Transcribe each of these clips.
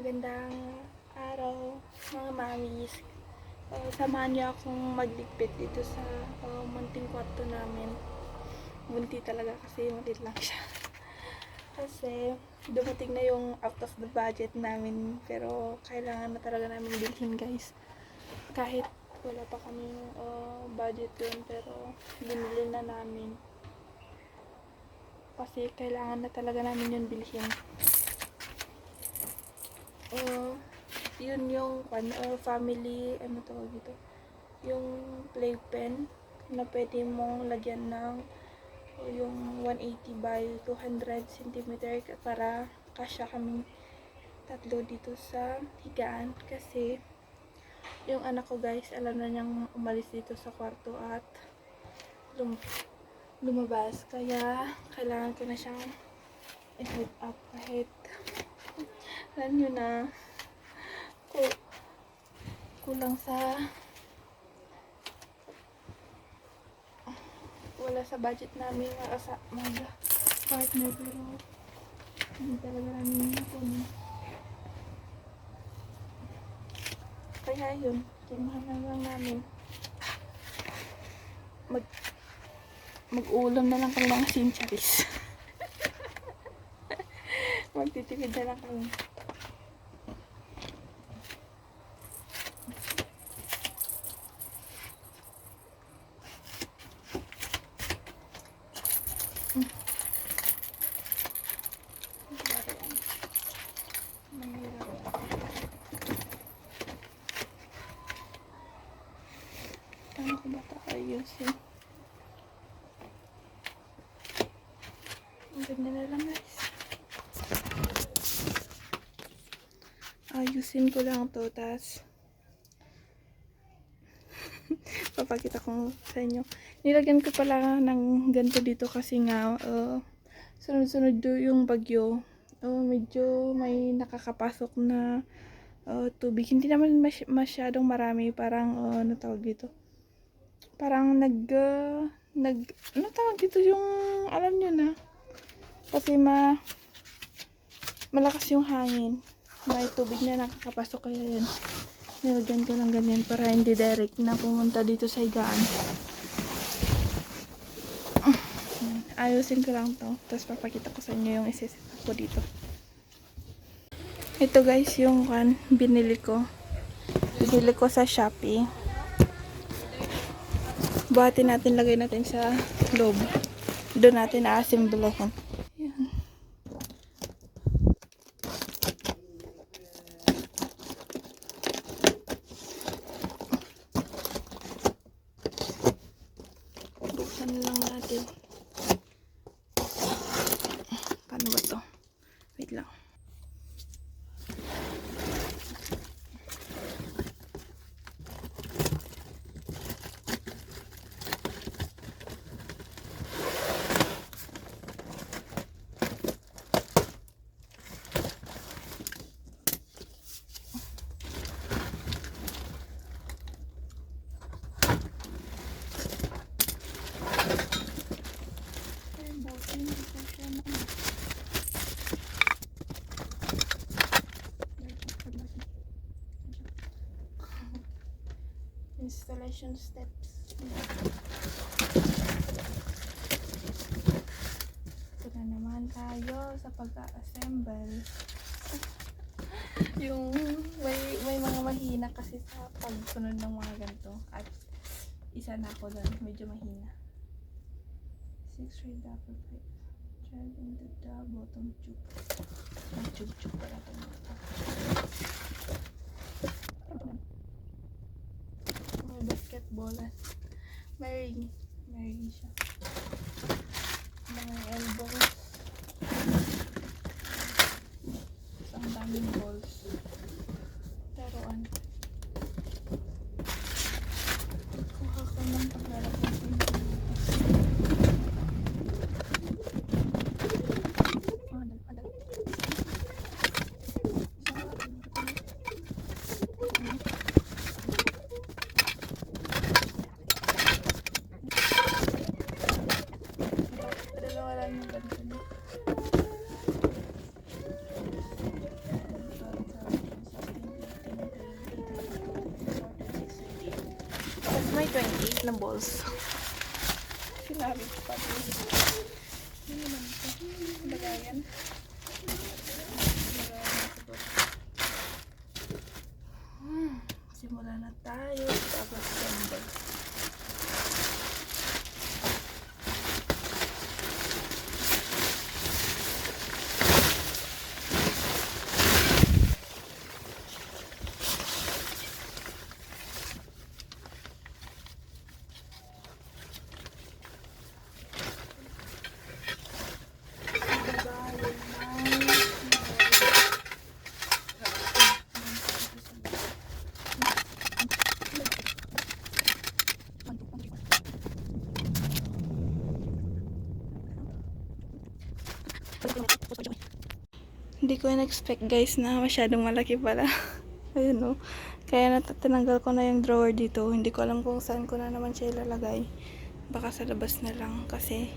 Magandang araw mga mamis. Samahan niyo akong magligpit dito sa munting kwarto namin. Munti talaga kasi muntit lang siya. Kasi dumating na yung out of the budget namin, pero kailangan na talaga namin bilhin, guys. Kahit wala pa kami budget yun, pero binili na namin. Kasi kailangan na talaga namin yun bilhin. Yun yung family, ano tawag dito, yung playpen na pwede mong lagyan ng yung 180 by 200 cm para kasya kami tatlo dito sa higaan. Kasi yung anak ko, guys, alam na niyang umalis dito sa kwarto at lumabas, kaya kailangan ko na siyang i-head up kahit alam nyo na kulang sa wala sa budget namin mga partner, pero hindi talaga namin kunin. Kaya yun, kinuha na lang namin. Mag-ulam na lang kami mga sincharis. Magtitipid na lang kami. Ano ko ba ito ayusin? Ang ganda na lang, guys. Ayusin ko lang to, tas papakita ko sa inyo. Nilagyan ko pala ng ganito dito kasi nga sunod-sunod yung bagyo. Medyo may nakakapasok na tubig. Hindi naman masyadong marami. Parang ano tawag dito? Parang ano tawag dito yung alam nyo na. Kasi malakas yung hangin. May tubig na nakakapasok, kaya yan. Nilagyan ko ng ganyan para hindi direct na pumunta dito sa higaan. Ayusin ko lang to. Tapos papakita ko sa inyo yung isiset ko dito. Ito, guys, yung binili ko. Binili ko sa Shopee. Buhatin natin, lagay natin sa loob. Doon natin a-assemblehan. Yan. Buksan lang natin. Paano ba to? Wait lang. Installation steps. Ito na naman tayo sa pag-assemble. Yung may mga mahina kasi sa pagsunod ng mga ganito, at isa na ako doon, medyo mahina. 6-thread double pipe thread into the bottom tube. Ang tube pala ito. Basketball. May ring siya. Mga elbows. So, ang daming balls. Pero kuha ko ng paglalagay ko yung maliit na balls. Sinabi ko pa din. Ano naman ito? Lagayan. Simula na tayo. Tapos assemble. Hindi ko in-expect guys na masyadong malaki pala. Ayun o. Kaya tinanggal ko na yung drawer dito. Hindi ko alam kung saan ko na naman siya ilalagay. Baka sa labas na lang. Kasi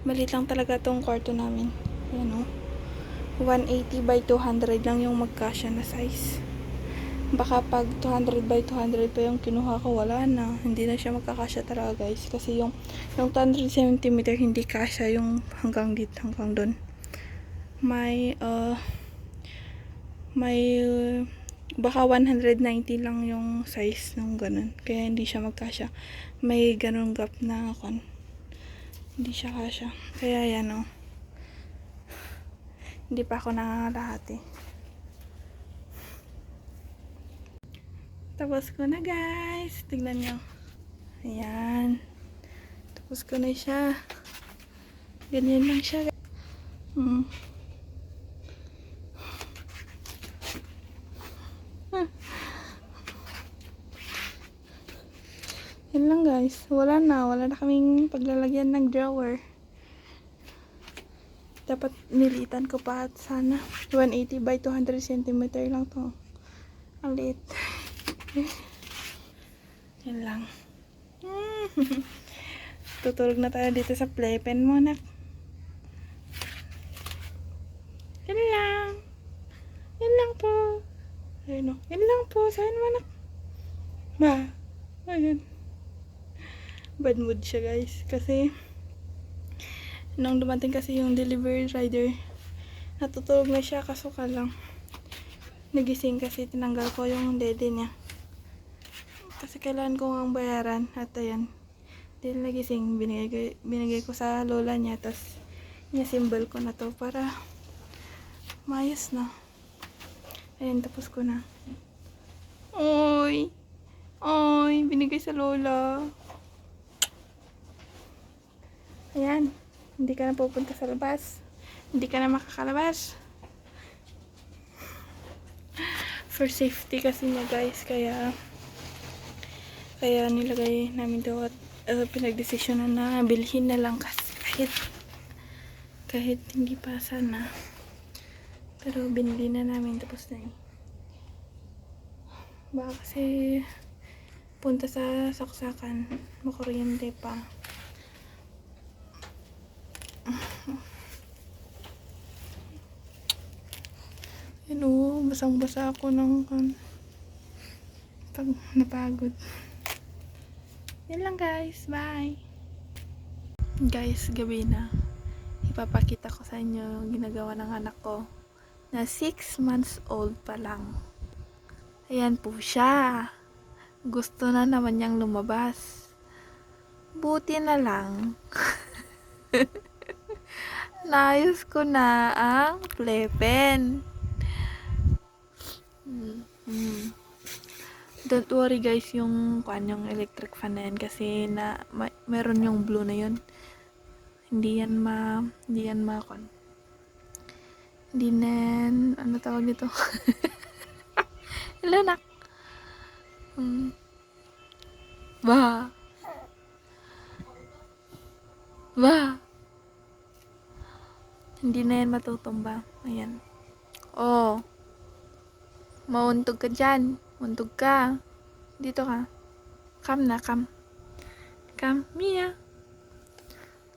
maliit lang talaga tong kwarto namin. Ayun o. 180 by 200 lang yung magkasya na size. Baka pag 200 by 200 pa yung kinuha ko, wala na. Hindi na siya magkakasya talaga guys. Kasi yung 200 cm hindi kasya yung hanggang dito, hanggang doon. May baka 190 lang yung size ng ganun. Kaya hindi siya magkasya. May ganun gap na kon. Hindi siya kasya. Kaya yan o. Hindi pa ako nangangalahati. Tapos ko na guys. Tignan nyo. Ayan. Tapos ko na siya. Ganyan lang siya. Yan lang guys. Wala na kaming paglalagyan ng drawer. Dapat nilitan ko pa at sana. 180 by 200 cm lang to. Ang liit. Yan lang. Tutulog na tayo dito sa playpen mo, nak. Yan lang. Yan lang po. Ayun o. Yan lang po. Saan mo, nak? Ba? Ayun. Bad mood siya guys. Kasi nung dumating kasi yung delivery rider, natutulog na siya kaso ka lang. Nagising kasi tinanggal ko yung dede niya. Kasi kailangan ko ang bayaran. At ayan. Dahil nagising, binigay ko sa lola niya. Tapos niya-symbol ko na to para maayos na. Ayan, tapos ko na. Oy! Oy! Binigay sa lola. Ayan. Hindi ka na pupunta sa labas. Hindi ka na makakalabas. For safety kasi niya guys. Kaya nilagay namin daw at pinagdesisyonan na bilhin na lang kasi kahit hindi pa sana. Pero binili na namin, tapos na yun. Baka kasi punta sa saksakan, makuryente pa. Yan o, basang-basa ako ng pag napagod. Yan lang guys, bye! Guys, gabi na. Ipapakita ko sa inyo yung ginagawa ng anak ko na 6 months old pa lang. Ayan po siya. Gusto na naman niyang lumabas. Buti na lang. Naayos ko na ang playpen. Don't worry guys, yung electric fan na yan kasi meron yung blue na yun. Hindi yan ano tawag nito? Hello, nak. Ba. Hindi na yan matutumba. Ayan. Oh. Mauntog ka dyan. Untog ka. Dito ka. Come na, come. Come, Mia.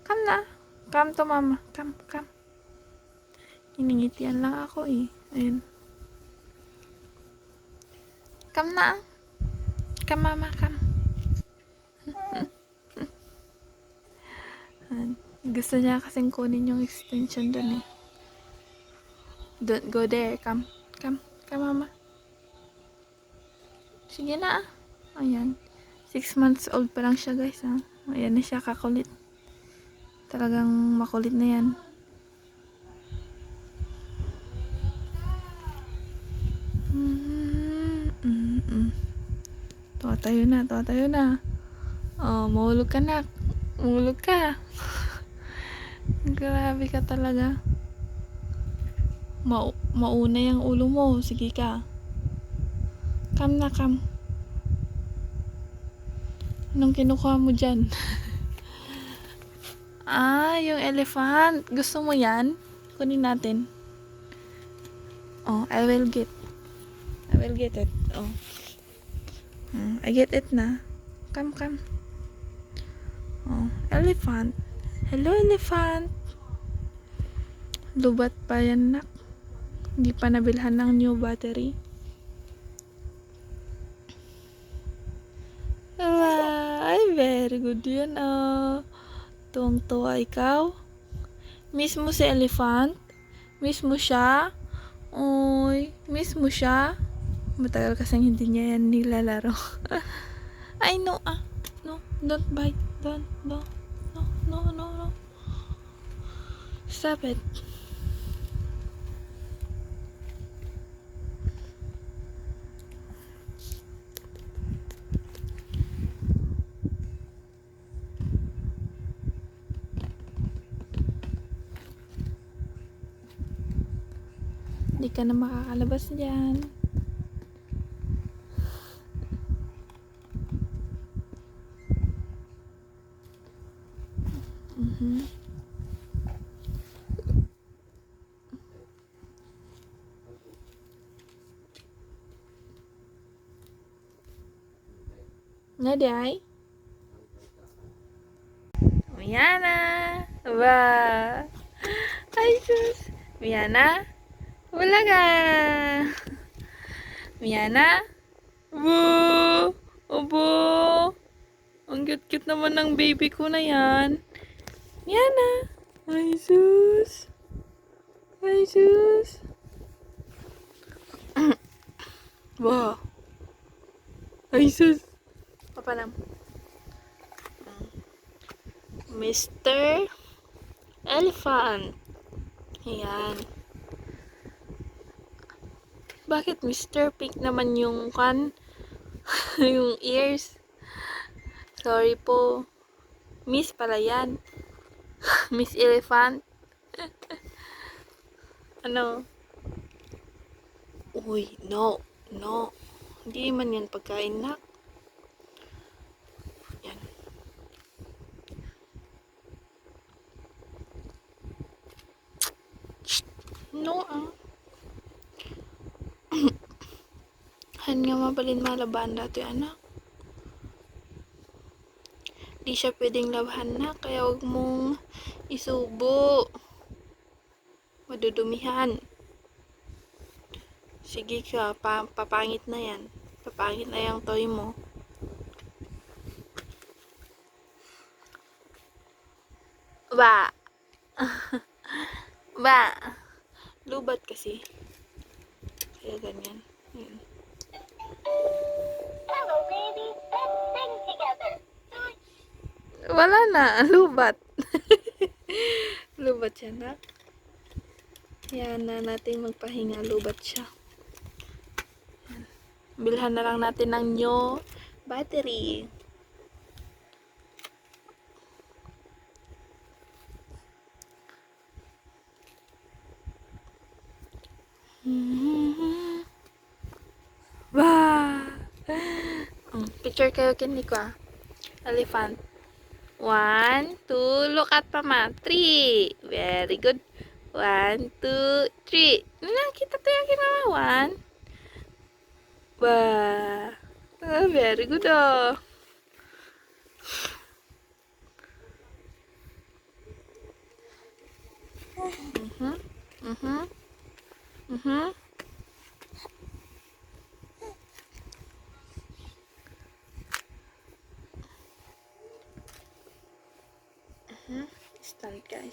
Come na. Come to mama. Come. Iningitian lang ako eh. Ayun. Come na. Come, mama, come. Ayan. Gusto niya kasing kunin yung extension dun eh. Don't go there. Come. Come. Come, mama. Sige na ah. Ayan. 6 months old pa lang siya guys ha. Ayan na siya kakulit. Talagang makulit na yan. Tayo na. Oh, mahulog ka na. Mahulog ka. Grabe ka talaga. Mauna yung ulo mo. Sige ka. Come na, come. Anong kinukuha mo dyan? Yung elephant. Gusto mo yan? Kunin natin. Oh, I will get it. Oh. I get it na. Come. Oh, elephant. Hello, elephant. Lubat pa yan, nak. Hindi pa nabilhan ng new battery. Ay, very good yan. Tuwang-tuwa ikaw. Miss mo si elephant? Miss mo siya? Uy, miss mo siya? Matagal kasing hindi niya yan nilalaro. Ay, no, no, don't bite. No. Stop it. Hindi ka na makakalabas dyan. Naday? Miana! Ba! Ay, sus! Miana? Wala ka! Miana? Woo! Obo! Ang cute-cute naman ng baby ko na yan. Miana! Ay, sus! Ay, sus! Wow! Ay, sus! Papanam. Mr. Elephant. Ayan. Bakit Mr. Pink naman yung yung ears? Sorry po. Miss pala yan. Miss Elephant. Ano? Uy, no. Hindi man yan pagkain na. Yan. No, Han nga mabalin malaban dati, anak. Di siya pwedeng labahan na, kaya huwag mong isubo. Madudumihan. Sige ka, papangit na yan. Papangit na yung toy mo. Ba! Ba! Lubat kasi. Kaya ganyan. Ayan. Hello, baby. Let's sing together. Wala na. Lubat. Lubat siya na. Yan na natin magpahinga. Lubat siya. Yan. Bilhan na lang natin ng new battery. Wow! Picture kayo kini ko Elephant. 1, 2, look at mama. 3. Very good. 1, 2, 3. Kita to yung mama. 1. Wow. Very good oh.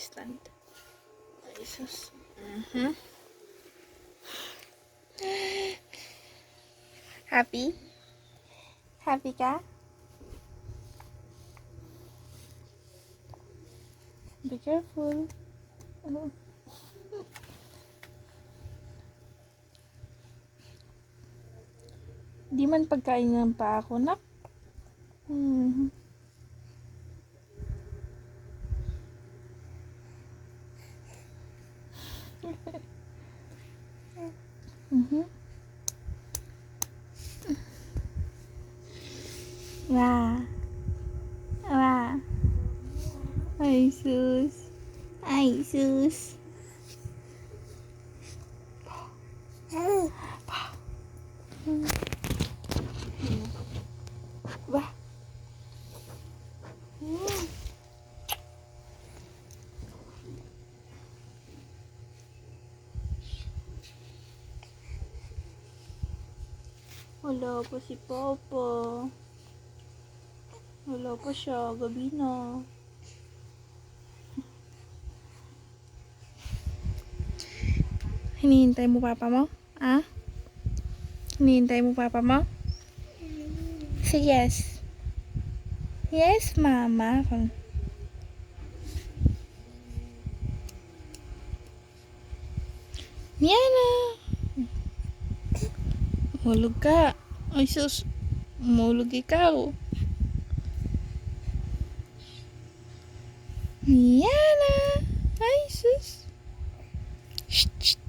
stand. Ay, sus. Mhm. Happy? Happy ka? Be careful. Oh. Di man pagkain ng pa ako, nak. Mhm. Mhm. Wah. Wah. Ay, sus. Ay, sus. Wah. Wala pa si Papa. Wala pa siya. Gabi na. Hinihintay mo Papa mo? Ah? Hinihintay mo Papa mo? Say yes. Yes, Mama. Miana. Hulog ka. Ay sus. Mulog ikaw. Miana. Ay sus. Shh, shh.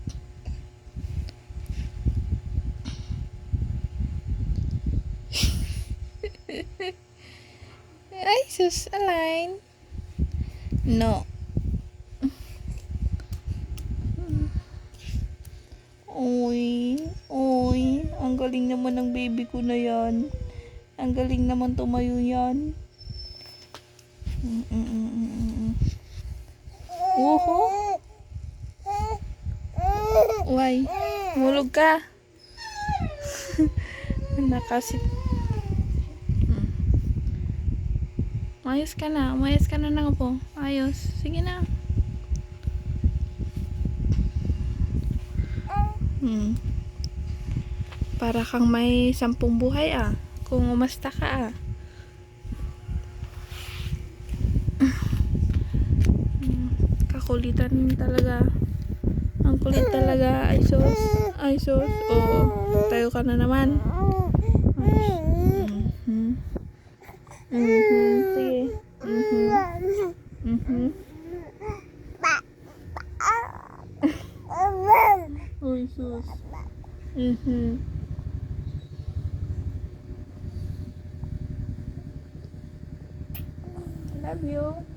Ay sus. Align. No. Uy, uy, ang galing naman ng baby ko na yan. Ang galing naman tumayo yan. Uho. Uy, mulog ka. Nakasit. Ayos ka na. Umayos ka na nga po. Ayos. Sige na. Para kang may 10 buhay ah. Kung umasta ka ah. Kakulitan talaga. Ang kulit talaga. Ay sus. Ay sus. Oo. Tayo ka na naman. Sige. Uy sus. Love you.